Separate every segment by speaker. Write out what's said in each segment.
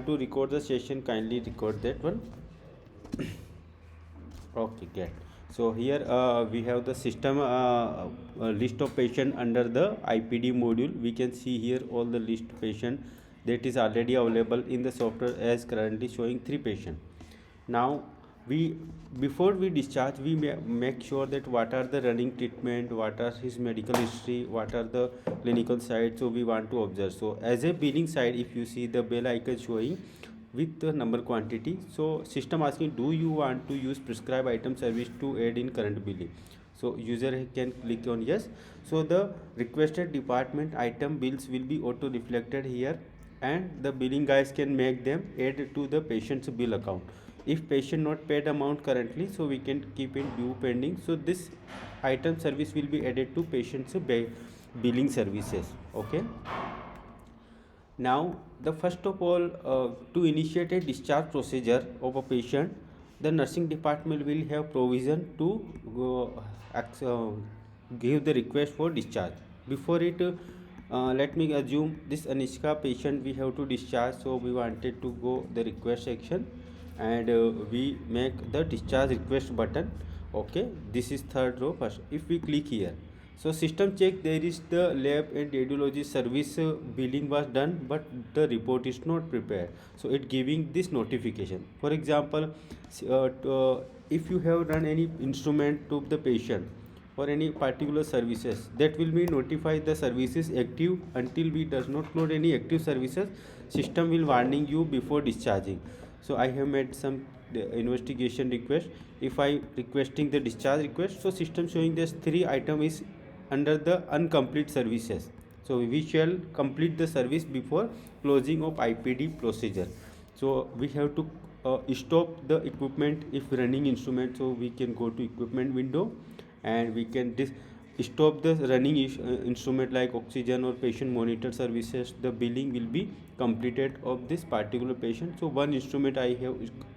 Speaker 1: To record the session, kindly record that one. Okay, get. So here we have the system list of patient under the IPD module. We can see here all the list patient that is already available in the software as currently showing 3 patient. Now we, before we discharge, we make sure that what are the running treatment, what are his medical history, what are the clinical side, so we want to observe. So as a billing side, if you see the bell icon showing with the number quantity, so system asking, do you want to use prescribe item service to add in current billing? So user can click on yes. So the requested department item bills will be auto reflected here, and the billing guys can make them add to the patient's bill account. If patient not paid amount currently, so we can keep in due pending. So this item service will be added to patient's billing services. Okay. Now, the first of all, to initiate a discharge procedure of a patient, the nursing department will have provision to give the request for discharge. Before it, let me assume this Anishka patient we have to discharge, so we wanted to go the request section, and we make the discharge request button. Okay, this is third row first. If we click here, so system check there is the lab and radiology service billing was done, but the report is not prepared. So it giving this notification. For example, if you have run any instrument to the patient for any particular services, that will be notify the services active. Until we does not load any active services, system will warning you before discharging. So I have made some investigation request. If I requesting the discharge request, so system showing this 3 item is under the incomplete services. So we shall complete the service before closing of IPD procedure. So we have to stop the equipment if running instrument. So we can go to equipment window, and we can stop the running instrument like oxygen or patient monitor services. The billing will be completed of this particular patient. So one instrument I have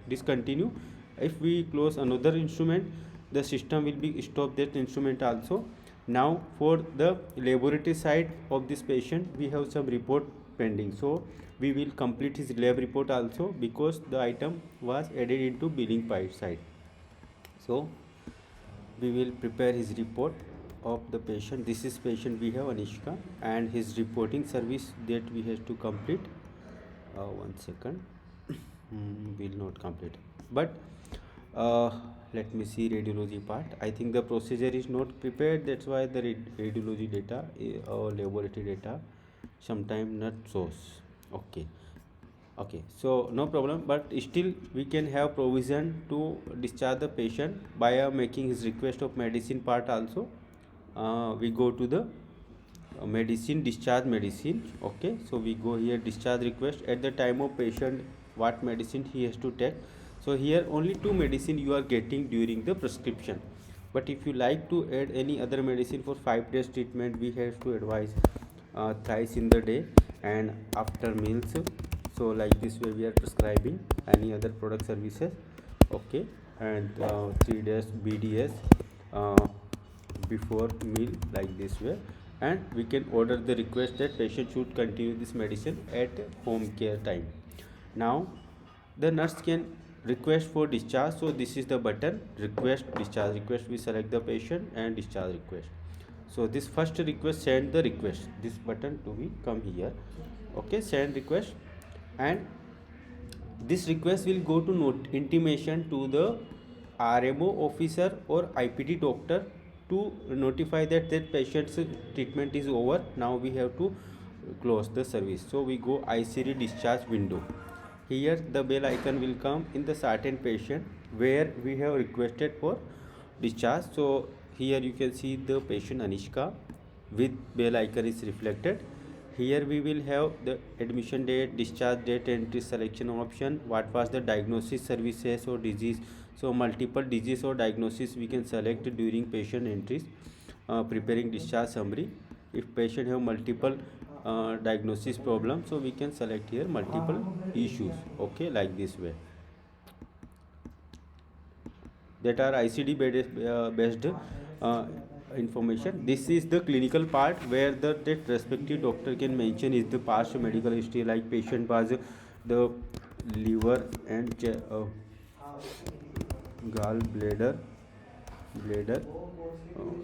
Speaker 1: discontinue. If we close another instrument, the system will be stop that instrument also. Now for the laboratory side of this patient, we have some report pending, so we will complete his lab report also, because the item was added into billing part side. So we will prepare his report of the patient. This is patient we have Anishka, and his reporting service that we have to complete. One second. Will not complete, but let me see radiology part. I think the procedure is not prepared, that's why the radiology data or laboratory data sometime not shows. Okay, so no problem, but still we can have provision to discharge the patient by making his request of medicine part also. We go to the medicine, discharge medicine. Okay, so we go here, discharge request. At the time of patient, what medicine he has to take. So here only 2 medicine you are getting during the prescription, but if you like to add any other medicine for 5 days treatment, we have to advise thrice in the day and after meals. So like this way we are prescribing any other product services. Okay, and 3 days BDS before meal, like this way. And we can order the request that patient should continue this medicine at home care time. Now the nurse can request for discharge. So this is the button, request discharge request. We select the patient and discharge request. So this first request, send the request, this button to be come here. Okay, send request, and this request will go to note intimation to the RMO officer or IPD doctor to notify that patient's treatment is over. Now we have to close the service. So we go ICD discharge window. Here the bell icon will come in the certain patient where we have requested for discharge. So here you can see the patient Anishka with bell icon is reflected. Here we will have the admission date, discharge date, entry selection option, what was the diagnosis, services or disease. So multiple disease or diagnosis we can select during patient entries. Preparing discharge summary. If patient have multiple diagnosis problem, so we can select here multiple issues. Okay, like this way, that are ICD based information. This is the clinical part where that respective doctor can mention is the past medical history, like patient was the liver and gallbladder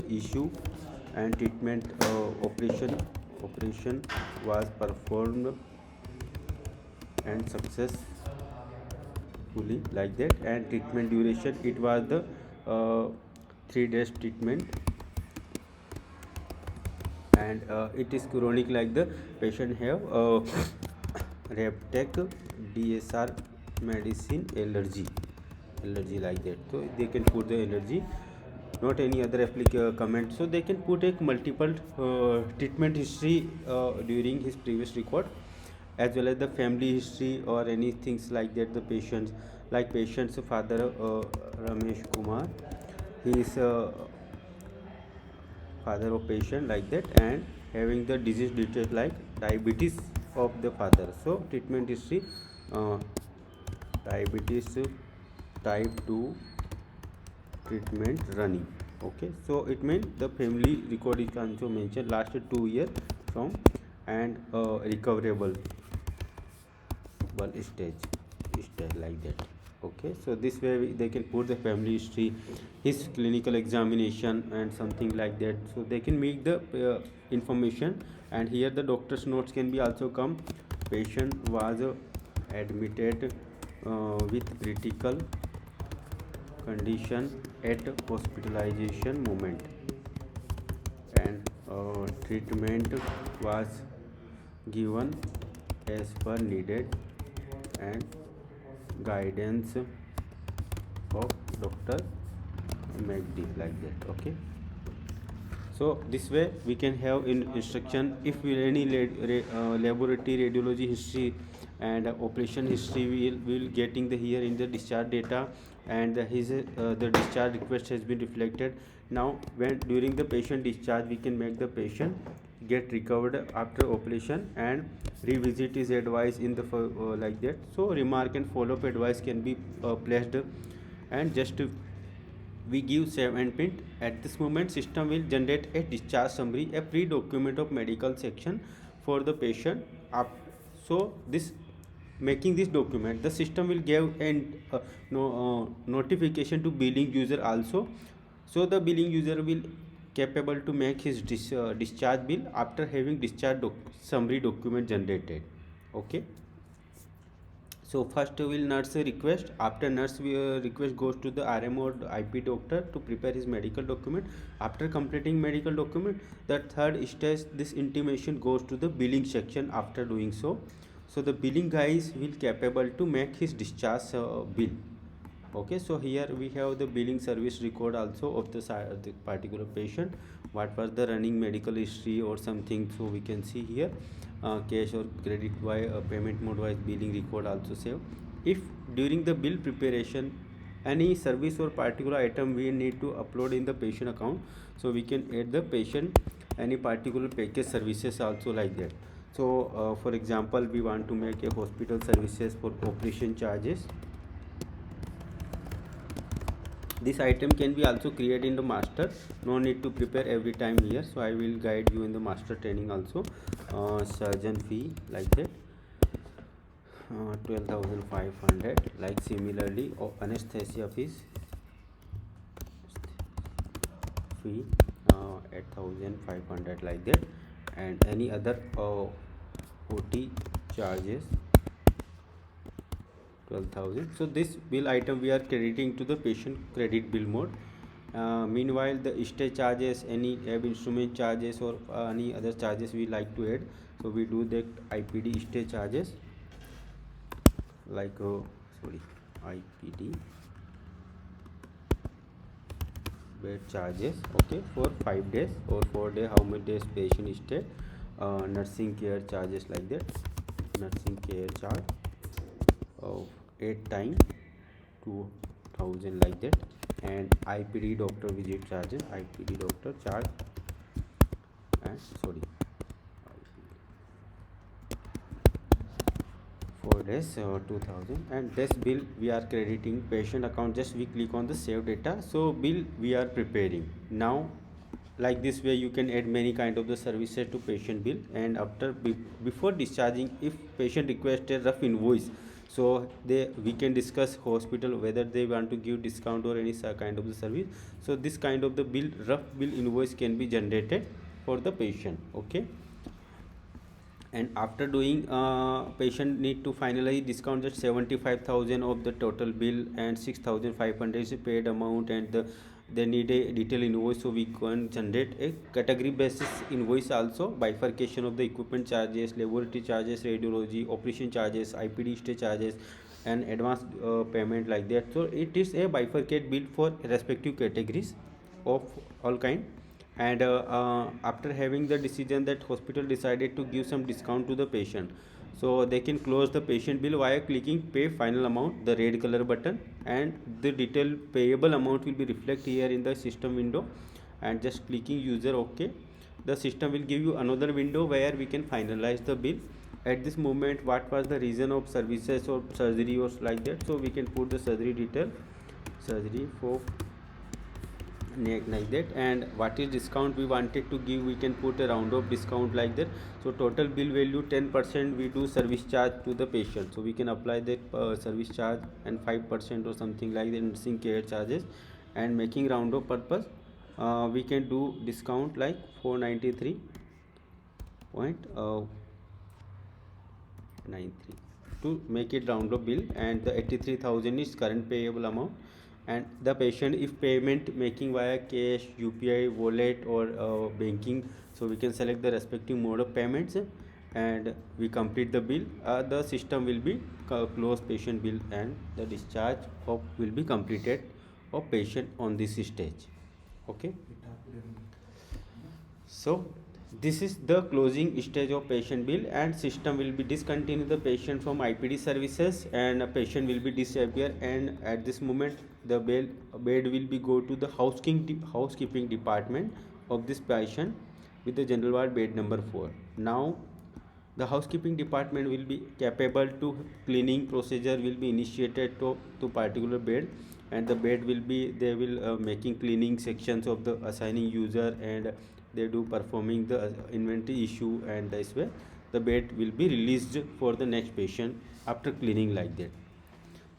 Speaker 1: issue, and treatment operation was performed and successfully like that. And treatment duration, it was the 3 days treatment, and it is chronic, like the patient have Reptec DSR medicine allergy like that. So they can put the allergy, not any other comment. So they can put a multiple treatment history during his previous record, as well as the family history or any things like that. The patients, like patient's father Ramesh Kumar, he is father of patient like that, and having the disease details like diabetes of the father. So treatment history, uh, diabetes type 2 treatment running. Okay, so it means the family record is also mentioned lasted 2 years from, and recoverable one stage like that. Okay, so this way they can put the family history, his clinical examination and something like that, so they can make the information. And here the doctor's notes can be also come. Patient was admitted with critical condition at hospitalization moment, and treatment was given as per needed and guidance of Dr. McD like that. Okay, so this way we can have in instruction, if we any laboratory radiology history and operation history will getting the here in the discharge data, and the discharge request has been reflected. Now when during the patient discharge, we can make the patient get recovered after operation, and revisit is advised in the like that. So remark and follow up advice can be placed, and just we give save and print. At this moment, system will generate a discharge summary, a pre-document of medical section for the patient. So this making this document, the system will give an notification to billing user also. So the billing user will capable to make his discharge bill after having discharge summary document generated. Okay, so first will nurse request. After nurse request goes to the RM or IP doctor to prepare his medical document. After completing medical document, the third stage, this intimation goes to the billing section. After doing so, so the billing guys will capable to make his discharge bill. Okay, so here we have the billing service record also of the particular patient, what was the running medical history or something. So we can see here cash or credit wise payment mode wise billing record also save. If during the bill preparation any service or particular item we need to upload in the patient account, so we can add the patient any particular package services also like that. So for example, we want to make a hospital services for operation charges. This item can be also created in the master, no need to prepare every time here. So I will guide you in the master training also. Surgeon fee like that, 12,500. Like similarly anesthesia fees fee 8,500 like that, and any other OT charges 12,000. So this bill item we are crediting to the patient credit bill mode. Meanwhile, the stay charges, any instrument charges or any other charges we like to add, so we do the IPD stay charges like IPD bed charges. Okay, for 5 days or 4 days, how many days patient stay, nursing care charges like that, nursing care charge of 8 times 2,000 like that, and IPD doctor visit charges, IPD doctor charge, and 4 days 2,000. And this bill we are crediting patient account, just we click on the save data. So bill we are preparing now. Like this way you can add many kind of the services to patient bill. And after before discharging, if patient requests a rough invoice, So we can discuss hospital whether they want to give discount or any kind of the service. So this kind of the rough bill invoice can be generated for the patient. Okay. And after doing, patient need to finalize discount that 75,000 of the total bill, and 6,500 is paid amount, and they need a detailed invoice. So we can generate a category basis invoice also, bifurcation of the equipment charges, laboratory charges, radiology operation charges, IPD stay charges, and advance payment, like that. So it is a bifurcate bill for respective categories of all kind. And after having the decision that hospital decided to give some discount to the patient, so they can close the patient bill via clicking pay final amount, the red color button, and the detailed payable amount will be reflected here in the system window, and just clicking user OK, the system will give you another window where we can finalize the bill. At this moment, what was the reason of services or surgery or like that, so we can put the surgery detail, surgery for neck, like that. And what is discount we wanted to give, we can put a round of discount, like that. So total bill value 10% we do service charge to the patient, so we can apply that service charge, and 5% or something like that nursing care charges. And making round of purpose, we can do discount like 493.93 to make it round of bill, and the 83,000 is current payable amount. And the patient, if payment making via cash, UPI, wallet, or banking, so we can select the respective mode of payments, and we complete the bill. The system will be close patient bill, and the discharge will be completed of patient on this stage. Okay. So this is the closing stage of patient bill, and system will be discontinue the patient from IPD services, and a patient will be disappear. And at this moment, the bed will be go to the housekeeping department of this patient with the general ward bed number 4. Now the housekeeping department will be capable to cleaning procedure will be initiated to particular bed, and the bed will be, they will making cleaning sections of the assigning user, and they do performing the inventory issue, and this way the bed will be released for the next patient after cleaning, like that.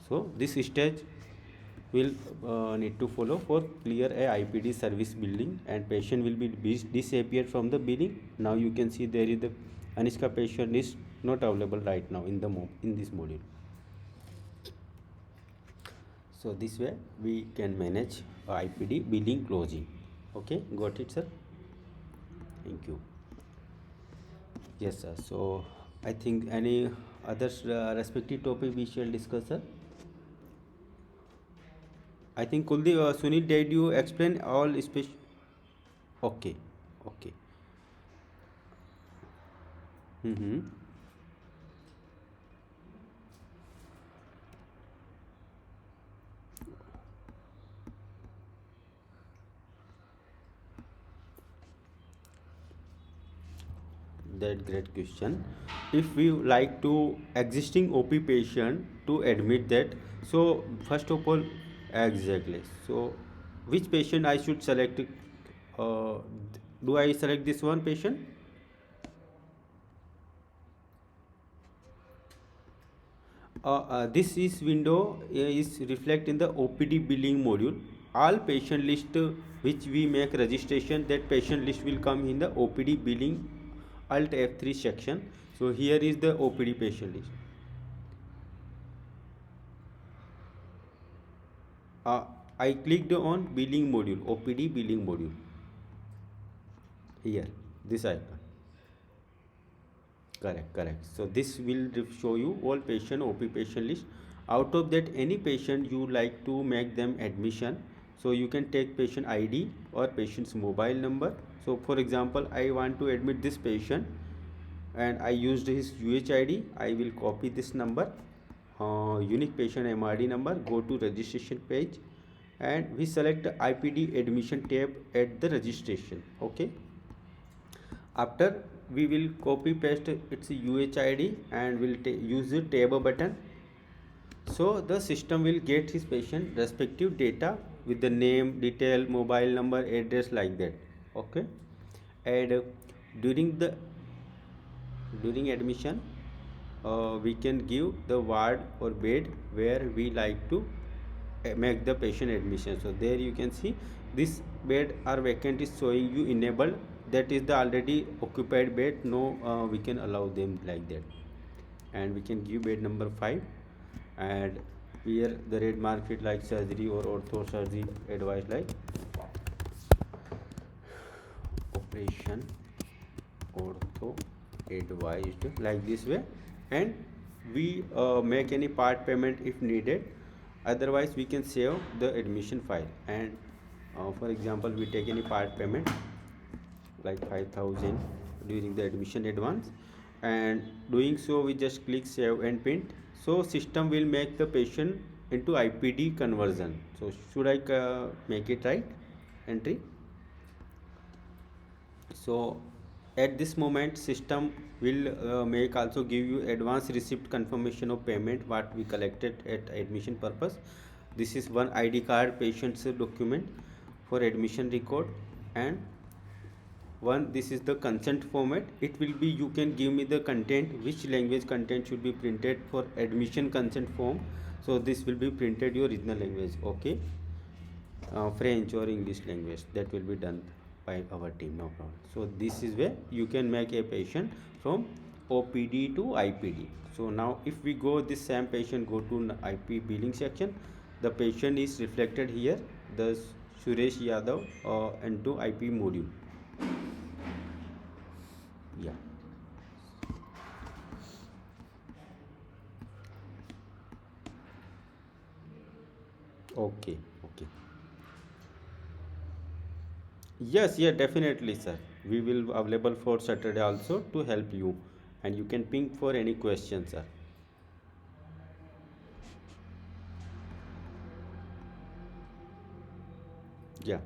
Speaker 1: So this stage will need to follow for clear a IPD service billing, and patient will be disappeared from the billing. Now you can see there is the Anushka patient is not available right now in the in this module. So this way we can manage IPD billing closing. Okay, got it, sir? Thank you. Yes, sir. So I think any other respective topic we shall discuss, sir? I think Kuldeep, Sunil, did you explain all special? Okay, okay. Mm-hmm. That great question. If we like to existing OP patient to admit that, so first of all, exactly. So which patient I should select? Uh, do I select this one patient? This is window is reflect in the OPD billing module. All patient list which we make registration, that patient list will come in the OPD billing Alt F3 section. So here is the OPD patient list. I clicked on billing module, OPD billing module. Here, this icon. Correct. So this will show you all patient OP patient list. Out of that, any patient you like to make them admission, so you can take patient ID or patient's mobile number. So for example, I want to admit this patient, and I used his UHID. I will copy this number, unique patient MRD number, go to registration page, and we select IPD admission tab at the registration. Okay. After, we will copy paste its UHID, and will use the tab button. So the system will get his patient respective data with the name, detail, mobile number, address, like that. Okay. And during admission, we can give the ward or bed where we like to make the patient admission. So there you can see this bed are vacant is showing you enabled, that is the already occupied bed, no we can allow them like that. And we can give bed number 5, and here the red mark it like surgery or ortho surgery advice, like operation ortho advised, like this way. And we make any part payment if needed, otherwise we can save the admission file. And for example we take any part payment like 5,000 during the admission advance, and doing so we just click save and print. So system will make the patient into IPD conversion. So should I make it right entry? So at this moment system will make also give you advance receipt confirmation of payment what we collected at admission purpose. This is one ID card patient's document for admission record, and one this is the consent format. It will be, you can give me the content, which language content should be printed for admission consent form. So this will be printed your original language, okay, French or English language, that will be done by our team, no problem. So this is where you can make a patient from OPD to IPD. So now if we go this same patient, go to IP billing section, the patient is reflected here, the Suresh Yadav into IP module. Yeah. Okay. Okay. Yes, yeah, definitely, sir. We will available for Saturday also to help you, and you can ping for any questions, sir. Yeah.